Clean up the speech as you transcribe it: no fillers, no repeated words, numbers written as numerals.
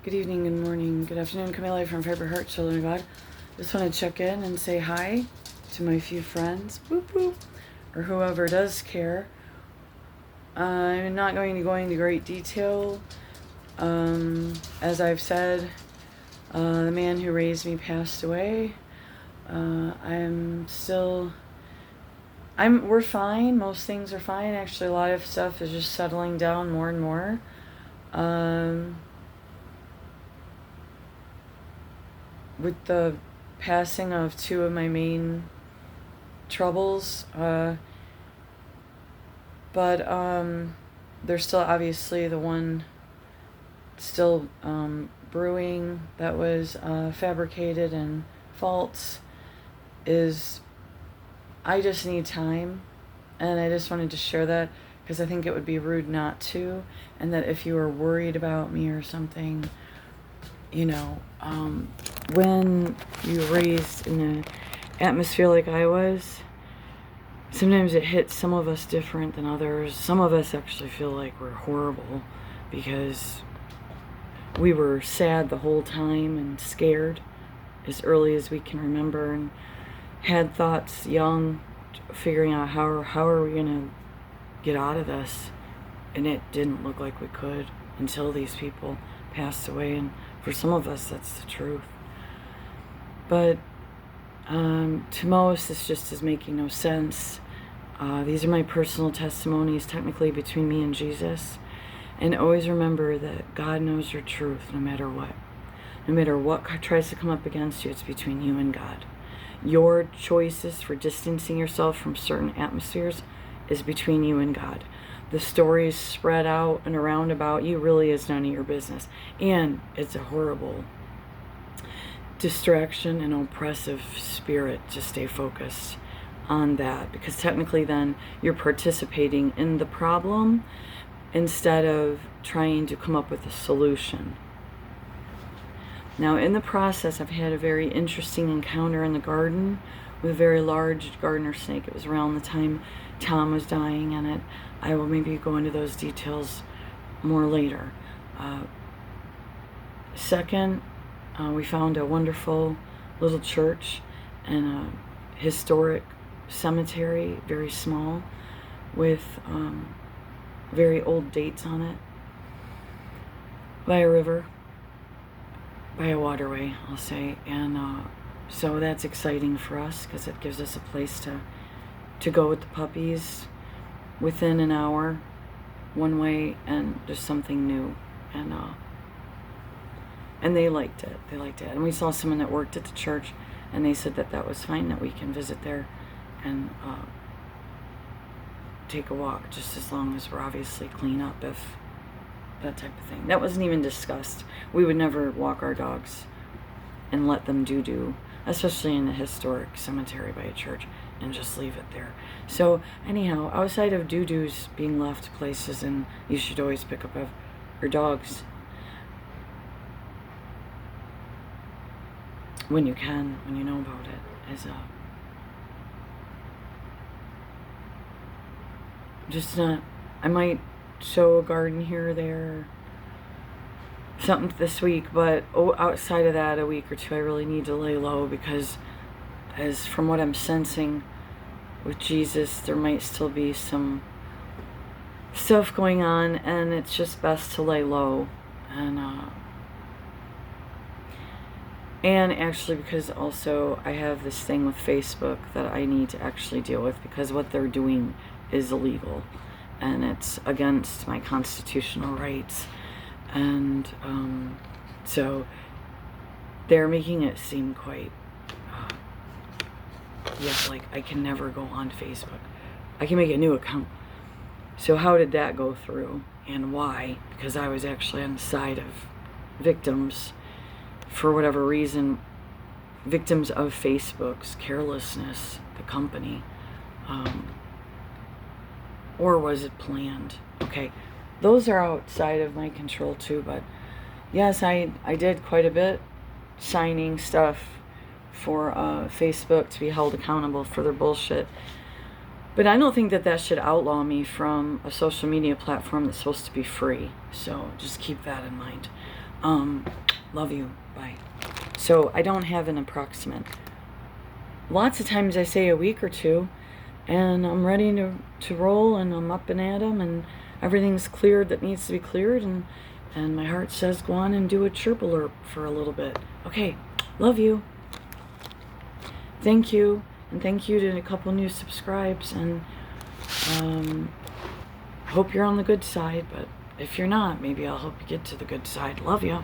Good evening, good morning, good afternoon. Camilla from Fiber Heart, children of God. Just want to check in and say hi to my few friends, boop boop, or whoever does care. I'm not going to go into great detail. As I've said, the man who raised me passed away. We're fine. Most things are fine. Actually, a lot of stuff is just settling down more and more. With the passing of two of my main troubles, but there's still obviously the one still brewing that was fabricated and false. I just need time, and I just wanted to share that because I think it would be rude not to, and that if you were worried about me or something, when you're raised in an atmosphere like I was, sometimes it hits some of us different than others. Some of us actually feel like we're horrible because we were sad the whole time and scared as early as we can remember, and had thoughts young, figuring out how are we going to get out of this, and it didn't look like we could until these people passed away. And for some of us, that's the truth. But to most, this just is making no sense. These are my personal testimonies, technically between me and Jesus. And always remember that God knows your truth no matter what. No matter what tries to come up against you, it's between you and God. Your choices for distancing yourself from certain atmospheres is between you and God. The stories spread out and around about you really is none of your business. And it's a horrible distraction and oppressive spirit to stay focused on that, because technically then you're participating in the problem instead of trying to come up with a solution. Now, in the process, I've had a very interesting encounter in the garden with a very large gardener snake. It was around the time Tom was dying, and I will maybe go into those details more later. Second, we found a wonderful little church and a historic cemetery, very small, with very old dates on it, by a river, by a waterway, I'll say. And so that's exciting for us because it gives us a place to go with the puppies within an hour one way, and just something new. And they liked it. And we saw someone that worked at the church, and they said that was fine, that we can visit there and take a walk, just as long as we're obviously clean up, if that type of thing. That wasn't even discussed. We would never walk our dogs and let them doo-doo, especially in a historic cemetery by a church, and just leave it there. So anyhow, outside of doo-doos being left places, and you should always pick up your dogs when you can, when you know about it, I might show a garden here or there, something this week, but outside of that, a week or two, I really need to lay low, because as from what I'm sensing with Jesus, there might still be some stuff going on, and it's just best to lay low. And actually, because also I have this thing with Facebook that I need to actually deal with, because what they're doing is illegal and it's against my constitutional rights. And so they're making it seem quite, like I can never go on Facebook. I can make a new account. So how did that go through, and why? Because I was actually on the side of victims, for whatever reason, victims of Facebook's carelessness, the company. Or was it planned? Okay, those are outside of my control too, but yes, I did quite a bit signing stuff for Facebook to be held accountable for their bullshit. But I don't think that should outlaw me from a social media platform that's supposed to be free. So just keep that in mind. Love you. Bye. So I don't have an approximate. Lots of times I say a week or two, and I'm ready to roll, and I'm up and at 'em, and everything's cleared that needs to be cleared, and my heart says go on and do a chirp alert for a little bit. Okay, love you. Thank you, and thank you to a couple new subscribes, and hope you're on the good side, but if you're not, maybe I'll help you get to the good side. Love you.